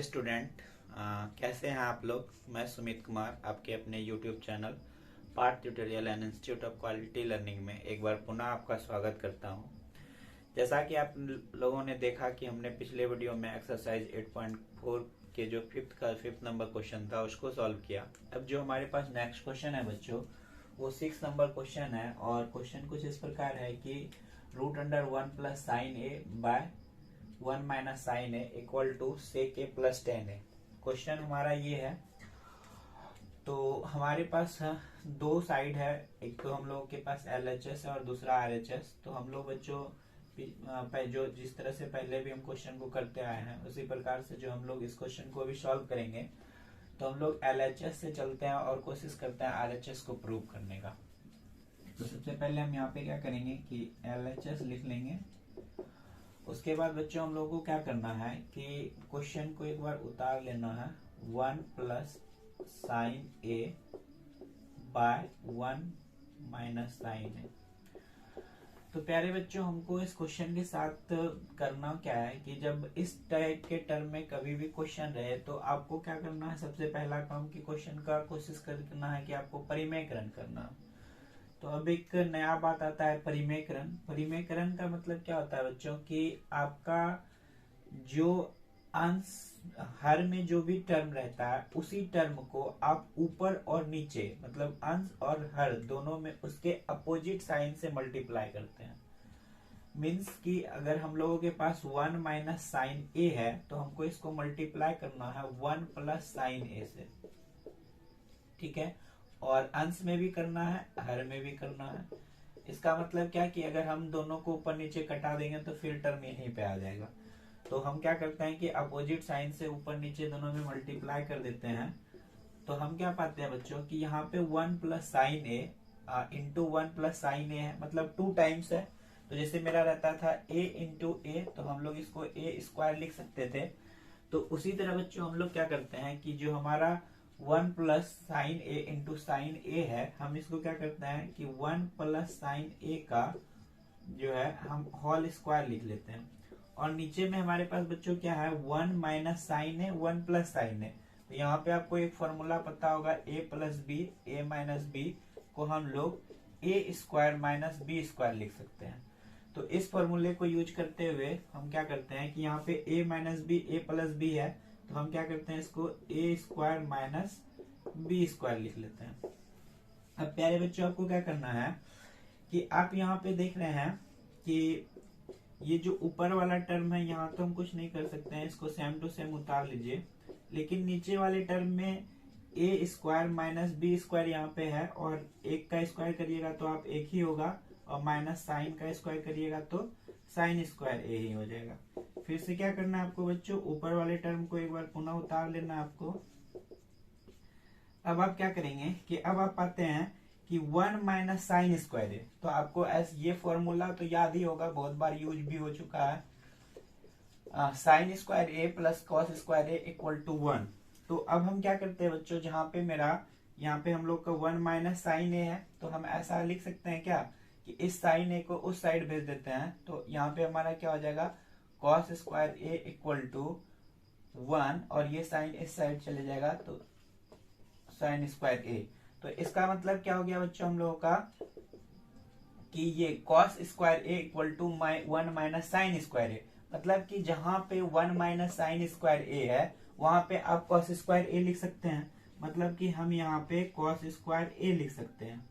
Student, कैसे हैं आप लोग। मैं सुमित कुमार आपके अपने YouTube channel part tutorial and institute of quality learning में एक बार पुनः आपका स्वागत करता हूं। जैसा कि आप लोगों ने देखा कि हमने पिछले वीडियो में एक्सरसाइज 8.4 के जो फिफ्थ नंबर क्वेश्चन था उसको सॉल्व किया। अब जो हमारे पास नेक्स्ट क्वेश्चन है बच्चों, वो 6 नंबर क्वेश्चन है और क्वेश्चन कुछ इस प्रकार है कि √1 plus sine A by 1 minus sine A equal to sec A plus 10 A. Question हमारा ये है। तो हमारे पास दो साइड है, एक तो हम लोगों के पास LHS है और दूसरा RHS। तो हम लोग बच्चों जो जिस तरह से पहले भी हम क्वेश्चन को करते आए हैं उसी प्रकार से जो हम लोग इस क्वेश्चन को भी सॉल्व करेंगे। तो हम लोग LHS से चलते हैं और कोशिश करते हैं RHS को प्रूव करने का। तो सबसे पहले हम यहाँ पे क्या करेंगे कि LHS लिख लेंगे। उसके बाद बच्चों हम लोगों को क्या करना है कि क्वेश्चन को एक बार उतार लेना है। 1 plus sine A by 1 minus sine ए। तो प्यारे बच्चों, हमको इस क्वेश्चन के साथ करना क्या है कि जब इस टाइप के टर्म में कभी भी क्वेश्चन रहे तो आपको क्या करना है, सबसे पहला काम कि क्वेश्चन का कोशिश करना है कि आपको परिमेयकरण करना। तो अब एक नया बात आता है परिमेयकरण। परिमेयकरण का मतलब क्या होता है बच्चों कि आपका जो अंश हर में जो भी टर्म रहता है उसी टर्म को आप ऊपर और नीचे मतलब अंश और हर दोनों में उसके अपोजिट साइन से मल्टीप्लाई करते हैं। मीन्स कि अगर हम लोगों के पास 1 माइनस साइन ए है तो हमको इसको मल्टीप्लाई करना है 1 प्लस साइन ए से, ठीक है। और अंश में भी करना है, हर में भी करना है। इसका मतलब क्या कि अगर हम दोनों को ऊपर नीचे कटा देंगे तो फिर टर्म यहीं पे आ जाएगा। तो हम क्या करते हैं कि अपोजिट साइन से ऊपर नीचे दोनों में मल्टीप्लाई कर देते हैं। तो हम क्या पाते हैं बच्चों कि यहाँ पे 1 प्लस साइन ए इंटू 1 प्लस साइन ए है, मतलब 2 टाइम्स है। तो जैसे मेरा रहता था a इंटू ए, तो हम लोग इसको ए स्क्वायर लिख सकते थे। तो उसी तरह बच्चों हम लोग क्या करते हैं कि जो हमारा 1 प्लस साइन ए इंटू साइन ए है, हम इसको क्या करते हैं कि 1 प्लस साइन ए का जो है हम होल स्क्वायर लिख लेते हैं। और नीचे में हमारे पास बच्चों क्या है, 1 माइनस साइन है 1 प्लस साइन है। तो यहाँ पे आपको एक फॉर्मूला पता होगा a plus B, A minus B को हम लोग A square minus B square लिख सकते हैं। तो इस फॉर्मूले को यूज करते हुए हम क्या करते हैं कि यहाँ पे a minus B A plus B है, तो हम क्या करते हैं इसको A square minus B square लिख लेते हैं। अब प्यारे बच्चों, आपको क्या करना है कि आप यहाँ पे देख रहे हैं कि ये जो ऊपर वाला टर्म है यहाँ तो हम कुछ नहीं कर सकते हैं, इसको सेम टू सेम उतार लीजिए। लेकिन नीचे वाले टर्म में ए स्क्वायर माइनस बी स्क्वायर यहाँ पे है, और एक का स्क्वायर करिएगा तो आप एक ही होगा, और माइनस साइन का स्क्वायर करिएगा तो साइन स्क्वायर ए ही हो जाएगा। फिर से क्या करना है आपको बच्चों, ऊपर वाले टर्म को एक बार पुनः उतार लेना है आपको। अब आप क्या करेंगे कि अब आप पाते हैं कि 1 माइनस साइन स्क्वायर है। तो आपको ये फॉर्मूला तो याद ही होगा, बहुत बार यूज भी हो चुका है। Sine square A plus cos square A equal to 1। तो अब हम क्या करते हैं बच्चों, जहां पे मेरा यहाँ पे हम लोग का 1 माइनस साइन ए है, तो हम ऐसा लिख सकते हैं क्या कि इस साइन ए को उस साइड भेज देते हैं। तो यहाँ पे हमारा क्या हो जाएगा, cos square A equal to 1, और ये साइन इस साइड चले जाएगा तो साइन स्क्वायर ए। तो इसका मतलब क्या हो गया बच्चों हम लोगों का कि ये cos square A equal to 1 minus sine square A. मतलब कि जहां पे 1 माइनस साइन स्क्वायर ए है वहां पे आप कॉस स्क्वायर ए लिख सकते हैं। मतलब कि हम यहाँ पे कॉस स्क्वायर ए लिख सकते हैं।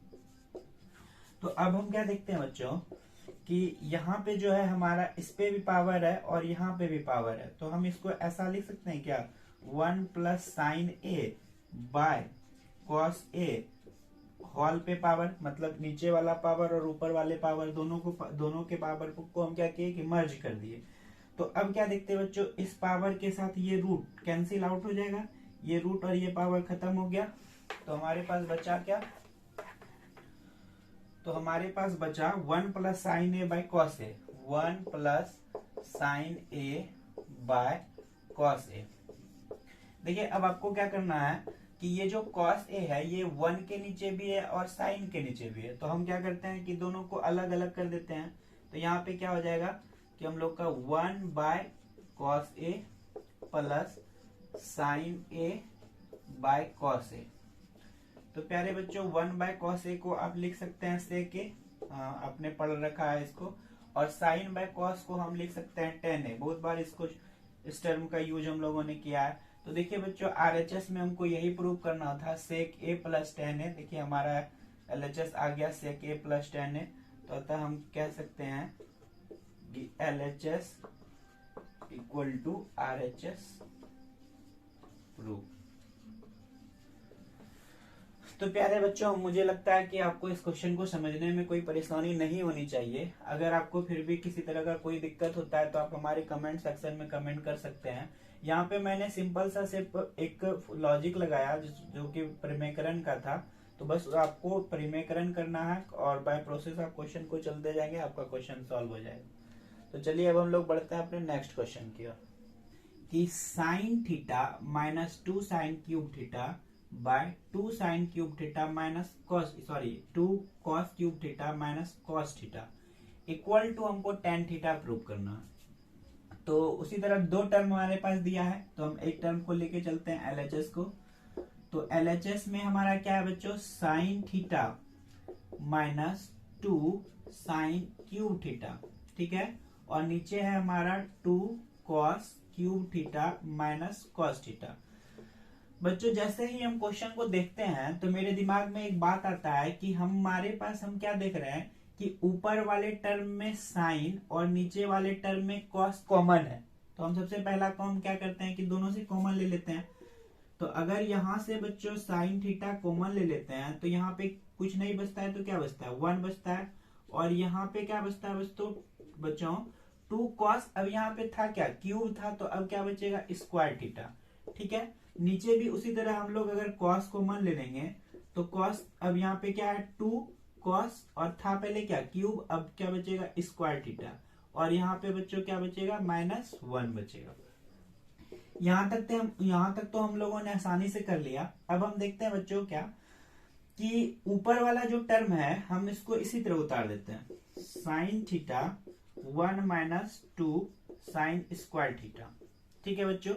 तो अब हम क्या देखते हैं बच्चों कि यहाँ पे जो है हमारा इस पे भी पावर है और यहाँ पे भी पावर है। तो हम इसको ऐसा लिख सकते हैं क्या, 1 plus sine A by cos A hall पे पावर, मतलब नीचे वाला पावर और ऊपर वाले पावर दोनों के पावर को हम क्या किए कि मर्ज कर दिए। तो अब क्या देखते हैं बच्चों, इस पावर के साथ ये रूट कैंसिल आउट हो जाएगा, ये रूट और ये पावर खत्म हो गया। तो हमारे पास बचा क्या, तो हमारे पास बचा 1 plus sine A by cos A, 1 plus sine A by cos A. देखिए अब आपको क्या करना है कि ये जो cos a है ये 1 के नीचे भी है और sin के नीचे भी है। तो हम क्या करते हैं कि दोनों को अलग अलग कर देते हैं। तो यहाँ पे क्या हो जाएगा कि हम लोग का 1 बाय cos a plus sine A by cos A. तो प्यारे बच्चों 1/cos a को आप लिख सकते हैं sec a, आपने पढ़ रखा है इसको। और साइन बाय कॉस को हम लिख सकते हैं tan a। बहुत बार इसको इस टर्म का यूज हम लोगों ने किया है। तो देखिए बच्चों RHS में हमको यही प्रूव करना था, sec a plus tan a। देखिए हमारा LHS आ गया sec a plus tan a। तो अतः हम कह सकते हैं कि LHS equal to RHS prove. तो प्यारे बच्चों मुझे लगता है कि आपको इस क्वेश्चन को समझने में कोई परेशानी नहीं होनी चाहिए। अगर आपको फिर भी किसी तरह का कोई दिक्कत होता है तो आप हमारे कमेंट सेक्शन में कमेंट कर सकते हैं। यहाँ पे मैंने सिंपल सा सिर्फ एक लॉजिक लगाया जो कि परिमेयकरण का था। तो बस आपको परिमेयकरण करना है और बाय प्रोसेस आप क्वेश्चन को चलते जाएंगे, आपका क्वेश्चन सॉल्व हो जाएगा। तो चलिए अब हम लोग बढ़ते हैं अपने नेक्स्ट क्वेश्चन की ओर कि sine theta minus 2 sine cube theta by 2 sine cube theta minus cos 2 cos cube theta minus cos theta equal to हमको tan थीटा प्रूव करना है। तो उसी तरह दो टर्म हमारे पास दिया है, तो हम एक टर्म को लेके चलते हैं LHS को। तो LHS में हमारा क्या है बच्चों, sign theta minus 2 sine cube theta, ठीक है। और नीचे है हमारा 2 cos cube theta minus cos theta. बच्चों जैसे ही हम क्वेश्चन को देखते हैं तो मेरे दिमाग में एक बात आता है कि हमारे पास हम क्या देख रहे हैं कि ऊपर वाले टर्म में साइन और नीचे वाले टर्म में कॉस कॉमन है। तो हम सबसे पहला काम क्या करते हैं कि दोनों से कॉमन ले लेते हैं। तो अगर यहाँ से बच्चों साइन थीटा कॉमन ले लेते हैं तो यहाँ पे कुछ नहीं बचता है, तो क्या बचता है 1 बचता है। और यहाँ पे क्या बचता है बच्चों 2 कॉस, अब यहाँ पे था क्या क्यूब था, तो अब क्या बचेगा स्क्वायर थीटा, ठीक है। नीचे भी उसी तरह हम लोग अगर कॉस कॉमन ले लेंगे तो कॉस, अब यहाँ पे क्या है 2 कॉस और था पहले क्या क्यूब, अब क्या बचेगा स्क्वायर थीटा। और यहाँ पे बच्चों क्या बचेगा -1 बचेगा। यहाँ तक तो हम लोगों ने आसानी से कर लिया। अब हम देखते हैं बच्चों क्या कि ऊपर वाला जो टर्म है हम इसको इसी तरह उतार देते हैं, sine theta 1 - 2 sign square theta, ठीक है बच्चों।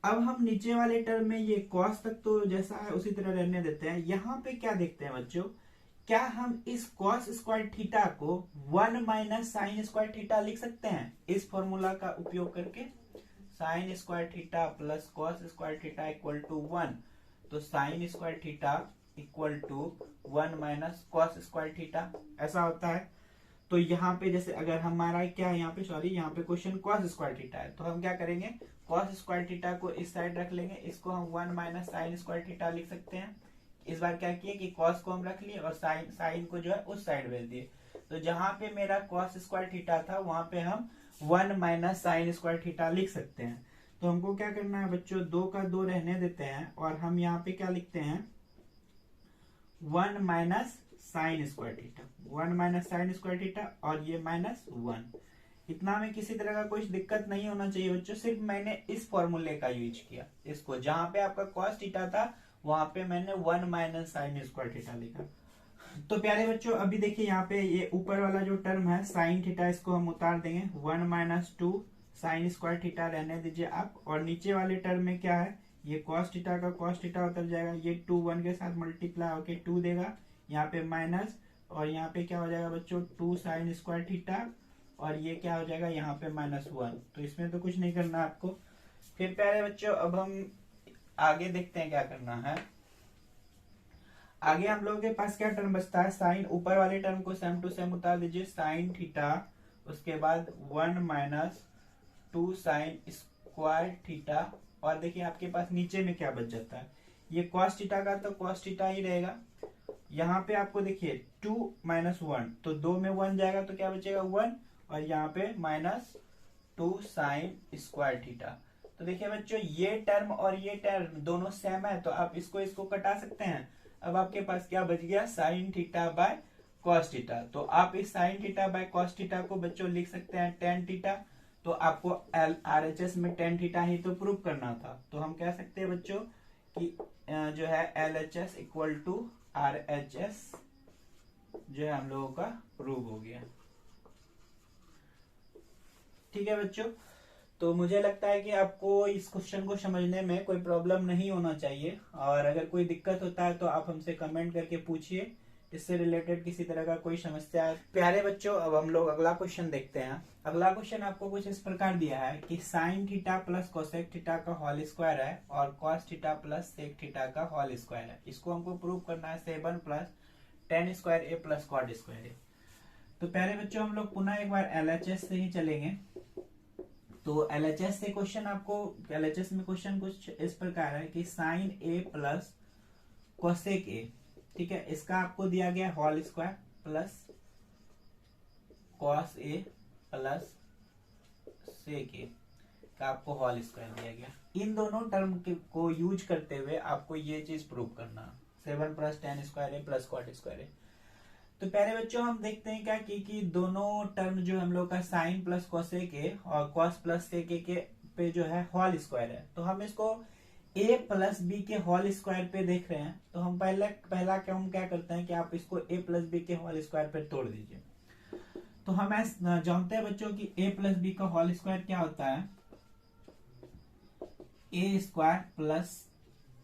अब हम नीचे वाले टर्म में ये कॉस तक तो जैसा है उसी तरह रहने देते हैं। यहाँ पे क्या देखते हैं बच्चों, क्या हम इस कॉस स्क्वायर थीटा को 1 - साइन स्क्वायर थीटा लिख सकते हैं इस फॉर्मूला का उपयोग करके, sine square theta plus cos square theta equal to 1। तो sine square theta equal to 1 - cos square theta, ऐसा होता है। तो यहाँ पे जैसे अगर हमारा क्या है यहाँ पे क्वेश्चन कॉस स्क्वायर थीटा है, तो हम क्या करेंगे कॉस स्क्वायर थीटा को इस साइड रख लेंगे, इसको हम 1 - साइन स्क्वायर थीटा लिख सकते हैं। इस बार क्या किए कि कॉस को हम रख लिए और साइन को जो है उस साइड भेज दिए। तो जहां पे मेरा कॉस स्क्वायर थीटा था वहां पे हम 1 - साइन स्क्वायर थीटा लिख सकते हैं। तो हमको क्या करना है बच्चों, 2 का 2 रहने देते हैं और हम यहाँ पे क्या लिखते हैं 1 - sign square theta, 1 - sign square theta और ये -1। इतना में किसी तरह का कोई दिक्कत नहीं होना चाहिए बच्चों, सिर्फ मैंने इस फॉर्मूले का यूज किया। इसको जहां पे आपका कॉस थीटा था वहां पे मैंने 1 - साइन स्क्वायर थीटा लिखा। तो प्यारे बच्चों अभी देखिए यहाँ पे ये ऊपर वाला जो टर्म है साइन थीटा, इसको हम उतार देंगे, 1 - 2 साइन स्क्वायर थीटा रहने दीजिए आप। और नीचे वाले टर्म में क्या है, ये कॉस थीटा का कॉस थीटा उतर जाएगा, ये 2 1 के साथ मल्टीप्लाई होके 2 देगा, यहाँ पे माइनस, और यहाँ पे क्या हो जाएगा बच्चों 2 साइन स्क्वायर थीटा, और ये क्या हो जाएगा यहाँ पे -1। तो इसमें तो कुछ नहीं करना आपको। फिर प्यारे बच्चों अब हम आगे देखते हैं क्या करना है। आगे हम लोगों के पास क्या टर्म बचता है, साइन, ऊपर वाले टर्म को सेम टू सेम उतार दीजिए, साइन थीटा, उसके बाद 1 - 2 साइन स्क्वायर थीटा। और देखिए आपके पास नीचे में क्या बच जाता है, ये कॉस थीटा का तो कॉस थीटा ही रहेगा। यहाँ पे आपको देखिए 2 - 1, तो 2 में 1 जाएगा तो क्या बचेगा 1, और यहाँ पे -2 साइन स्क्वायर थीटा। तो देखिए बच्चों ये टर्म और ये टर्म दोनों सेम है, तो आप इसको कटा सकते हैं। अब आपके पास क्या बच गया, sine theta by cos theta. तो आप इस sine theta by cos theta को बच्चों लिख सकते हैं tan थीटा। तो आपको RHS में tan थीटा ही तो प्रूव करना था, तो हम कह सकते हैं बच्चों कि जो है LHS इक्वल टू RHS जो है हम लोगों का प्रूव हो गया, ठीक है बच्चों। तो मुझे लगता है कि आपको इस क्वेश्चन को समझने में कोई प्रॉब्लम नहीं होना चाहिए, और अगर कोई दिक्कत होता है तो आप हमसे कमेंट करके पूछिए, इससे रिलेटेड किसी तरह का कोई समस्या है। प्यारे बच्चों, अब हम लोग अगला क्वेश्चन देखते हैं। अगला क्वेश्चन आपको कुछ इस प्रकार दिया है कि sine theta plus cosec theta का होल स्क्वायर है और cos theta plus sec theta का होल स्क्वायर है। इसको हमको प्रूव करना है 7 plus ten square A plus cot square A. तो प्यारे बच्चों, हम लोग पुनः एक बार एलएचएस से ही चलेंगे। तो एलएचएस से क्वेश्चन आपको, एलएचएस में क्वेश्चन कुछ इस प्रकार है कि sine A plus cosec A, ठीक है, इसका आपको दिया गया whole square plus cos A plus sec A का आपको होल स्क्वायर दिया गया। इन दोनों टर्म को यूज करते हुए आपको ये चीज प्रूव करना, 7 plus ten square A plus cot square A. तो प्यारे बच्चों, हम देखते हैं क्या कि दोनों टर्म जो हम लोग का साइन प्लस कोसेक ए और कॉस प्लस सेक ए के पे जो है होल स्क्वायर है, तो हम इसको a प्लस बी के होल स्क्वायर पे देख रहे हैं। तो हम पहला हम क्या करते हैं कि आप इसको a प्लस बी के होल स्क्वायर पे तोड़ दीजिए। तो हम जानते हैं बच्चों कि a प्लस बी का होल स्क्वायर क्या होता है, a square plus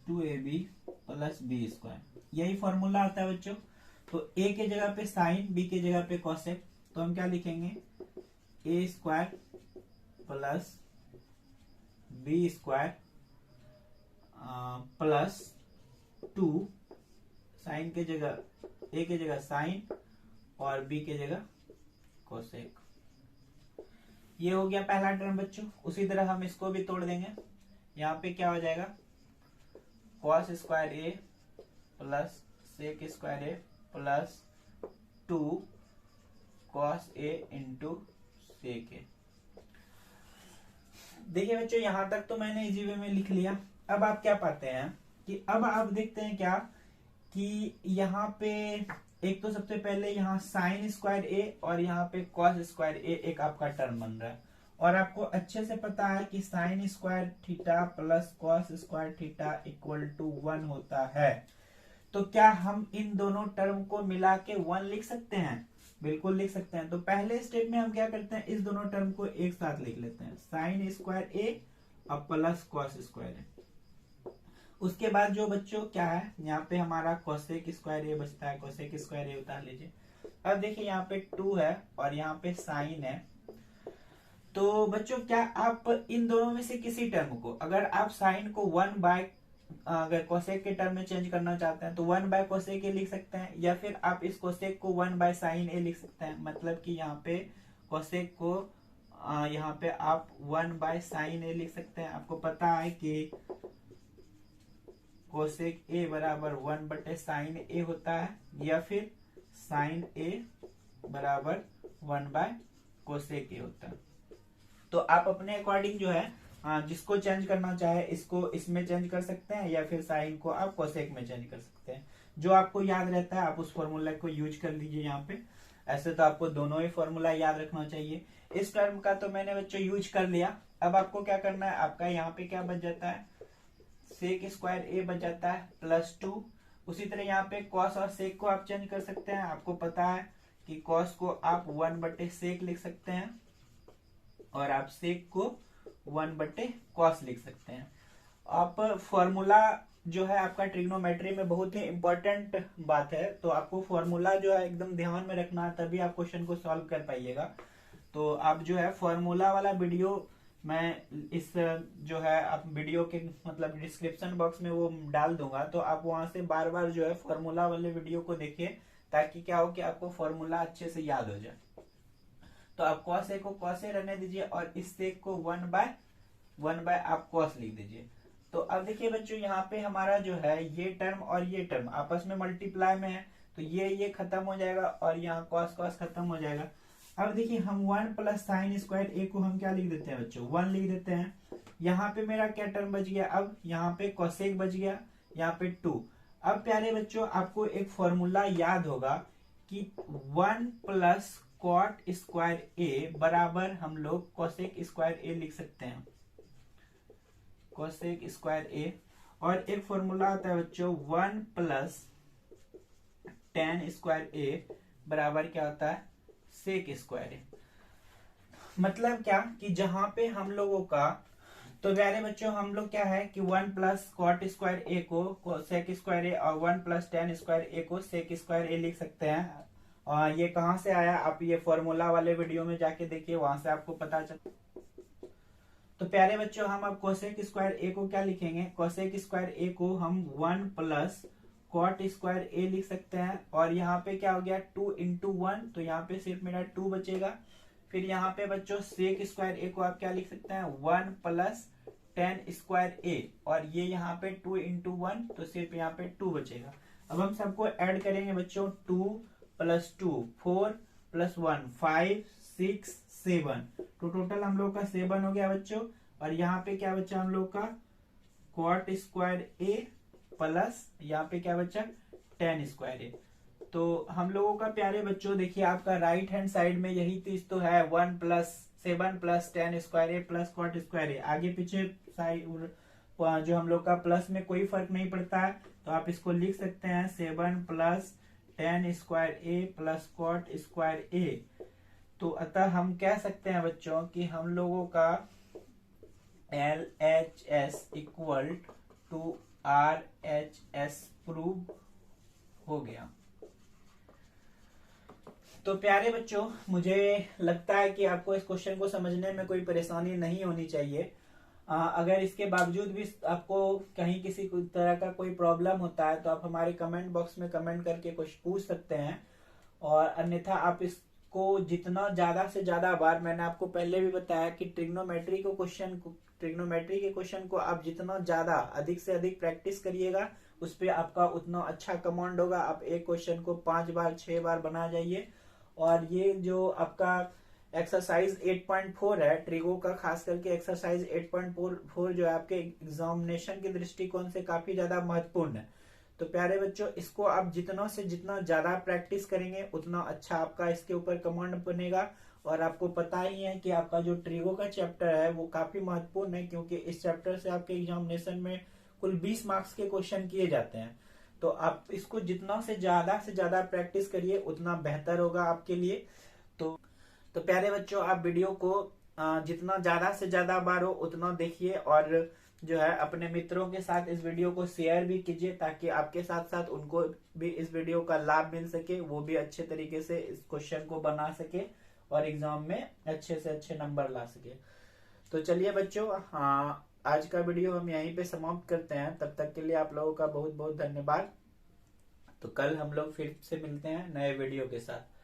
2ab plus B square, यही फॉर्मूला आता है बच्चों। तो a के जगह पे साइन, b के जगह पे कोसेक, तो हम क्या लिखेंगे, a square plus B square plus 2, sine के जगह a के जगह साइन और b के जगह कोसेक। ये हो गया पहला टर्म बच्चों। उसी तरह हम इसको भी तोड़ देंगे। यहाँ पे क्या हो जाएगा, cos square A plus sec square A plus 2 cos A into sec ए। देखिए बच्चों, यहां तक तो मैंने इजी वे में लिख लिया। अब आप क्या पाते हैं कि अब आप देखते हैं क्या कि यहाँ पे एक तो सबसे पहले यहाँ साइन स्क्वायर ए और यहाँ पे कॉस स्क्वायर ए एक आपका टर्म बन रहा है, और आपको अच्छे से पता है कि sine square theta plus cos square theta equal to 1 होता है। तो क्या हम इन दोनों टर्म को मिला के 1 लिख सकते हैं? बिल्कुल लिख सकते हैं। तो पहले स्टेप में हम क्या करते हैं, इस दोनों टर्म को एक साथ लिख लेते हैं, साइन स्क्वायर ए और प्लस कॉस स्क्वायर ए। उसके बाद जो बच्चों क्या है, यहाँ पे हमारा कोसेक स्क्वायर ए बचता है, कोसेक स्क्वायर ए उतार लीजिए। अब देखिए यहाँ पे 2 है और यहाँ पे साइन है। तो बच्चों, क्या आप इन दोनों में से किसी टर्म को, अगर आप साइन को 1 बाय अगर कोसेक के टर्म में चेंज करना चाहते हैं तो 1 बाय कोसेक ए लिख सकते हैं, या फिर आप इस कोसेक को 1 बाय साइन ए लिख सकते हैं। मतलब कि यहाँ पे कोसेक को यहाँ पे आप 1 बाय साइन ए लिख सकते हैं। आपको पता है कि कोसेक ए बराबर 1 बटे साइन ए होता है, या फिर साइन ए बराबर 1 बाय कोसेक ए होता है। तो आप अपने अकॉर्डिंग जो है जिसको चेंज करना चाहे इसको इसमें चेंज कर सकते हैं, या फिर साइन को आप कोसेक में चेंज कर सकते हैं। जो आपको याद रहता है आप उस फॉर्मूला को यूज कर लीजिए यहाँ पे। ऐसे तो आपको दोनों ही फॉर्मूला याद रखना चाहिए। इस टर्म का तो मैंने बच्चों यूज कर लिया। अब आपको क्या करना है, आपका यहाँ पे क्या बच जाता है, सेक स्क्वायर ए बच जाता है प्लस 2। उसी तरह यहाँ पे कॉस और सेक को आप चेंज कर सकते हैं। आपको पता है कि कॉस को आप 1 बटे सेक लिख सकते हैं और आप सेक को 1 बटे कॉस लिख सकते हैं। आप फॉर्मूला जो है आपका ट्रिग्नोमेट्री में बहुत ही इंपॉर्टेंट बात है, तो आपको फॉर्मूला जो है एकदम ध्यान में रखना है, तभी आप क्वेश्चन को सॉल्व कर पाइएगा। तो आप जो है फॉर्मूला वाला वीडियो मैं इस जो है आप वीडियो के मतलब डिस्क्रिप्शन बॉक्स में वो डाल दूंगा, तो आप वहां से बार बार जो है फॉर्मूला वाले वीडियो को देखिए, ताकि क्या हो कि आपको फॉर्मूला अच्छे से याद हो जाए। तो आप कॉस ए को कॉस ए रहने दीजिए और इस सेक को 1 बाय आप कॉस लिख दीजिए। तो अब देखिए बच्चों, यहाँ पे हमारा जो है ये टर्म और ये टर्म आपस में मल्टीप्लाई में है, तो ये खत्म हो जाएगा और यहाँ कॉस कॉस खत्म हो जाएगा। अब देखिए हम 1 प्लस साइन स्क्वायर ए को हम क्या लिख देते हैं बच्चों, 1 लिख देते हैं। यहाँ पे मेरा क्या टर्म बच गया, अब यहाँ पे कोसेक बच गया, यहाँ पे 2। अब प्यारे बच्चों, आपको एक फॉर्मूला याद होगा कि 1 प्लस कॉट स्क्वायर ए बराबर हम लोग कोसेक स्क्वायर ए लिख सकते हैं, कोसेक स्क्वायर ए। और एक फॉर्मूला आता है बच्चों 1 प्लस टेन स्क्वायर ए बराबर क्या होता है, सेक स्क्वायर ए। मतलब क्या कि जहां पे हम लोगों का, तो प्यारे बच्चों हम लोग क्या है कि 1 + cot² a को sec² a और 1 + tan² a को sec² a लिख सकते हैं। और ये कहाँ से आया, आप ये फॉर्मूला वाले वीडियो में जाके देखिए, वहां से आपको पता चल। तो प्यारे बच्चों हम अब cosec² a को क्या लिखेंगे, cosec² a को हम 1 + cot² a लिख सकते हैं। और यहाँ पे क्या हो गया 2 × 1, तो यहाँ पे सिर्फ मेरा 2 बचेगा। फिर यहाँ पे बच्चों sec² a को आप क्या लिख सकते हैं 1 + tan² a, और ये यहाँ पे 2 × 1, तो सिर्फ यहाँ पे 2 बचेगा। अब हम सबको ऐड करेंगे बच्चों, 2 + 2 4 + 1 5 6 7, तो टोटल हम लोग का 7 हो गया बच्चों। और यहाँ पे क्या बचा हम लोग का cot² a प्लस यहाँ पे क्या बचा tan² a। तो हम लोगों का प्यारे बच्चों देखिए आपका राइट हैंड साइड में यही चीज तो है, 1 + 7 + tan² a + cot² a। आगे पीछे साइड जो हम लोग का प्लस में कोई फर्क नहीं पड़ता है, तो आप इसको लिख सकते हैं 7 + tan² a + cot² a। तो अतः हम कह सकते हैं बच्चों कि हम लोगों का LHS = RHS प्रूव हो गया। तो प्यारे बच्चों मुझे लगता है कि आपको इस क्वेश्चन को समझने में कोई परेशानी नहीं होनी चाहिए। अगर इसके बावजूद भी आपको कहीं किसी तरह का कोई प्रॉब्लम होता है तो आप हमारे कमेंट बॉक्स में कमेंट करके कुछ पूछ सकते हैं। और अन्यथा आप इसको जितना ज्यादा से ज्यादा बार, मैंने आपको पहले भी बताया कि ट्रिग्नोमेट्री के क्वेश्चन को आप जितना ज्यादा अधिक से अधिक प्रैक्टिस करिएगा, उस पर आपका उतना अच्छा कमांड होगा। आप एक क्वेश्चन को 5 बार 6 बार बना जाइए। और ये जो आपका एक्सरसाइज 8.4 है ट्रिगो का, खास करके एक्सरसाइज 8.4 जो है आपके एग्जामिनेशन के दृष्टिकोण से काफी ज्यादा महत्वपूर्ण है। तो प्यारे बच्चों इसको आप जितना से जितना ज्यादा प्रैक्टिस करेंगे उतना अच्छा आपका इसके ऊपर कमांड बनेगा। और आपको पता ही है कि आपका जो ट्रिगो का चैप्टर है वो काफी महत्वपूर्ण है, क्योंकि इस चैप्टर से आपके एग्जामिनेशन में कुल 20 मार्क्स के क्वेश्चन किए जाते हैं। तो आप इसको जितना से ज्यादा प्रैक्टिस करिए उतना बेहतर होगा आपके लिए। तो प्यारे बच्चों आप वीडियो को जितना ज्यादा से ज्यादा बार हो उतना देखिए, और जो है अपने मित्रों के साथ इस वीडियो को शेयर भी कीजिए, ताकि आपके साथ साथ उनको भी इस वीडियो का लाभ मिल सके, वो भी अच्छे तरीके से इस क्वेश्चन को बना सके और एग्जाम में अच्छे से अच्छे नंबर ला सके। तो चलिए बच्चों, आज का वीडियो हम यहीं पे समाप्त करते हैं। तब तक के लिए आप लोगों का बहुत बहुत धन्यवाद। तो कल हम लोग फिर से मिलते हैं नए वीडियो के साथ।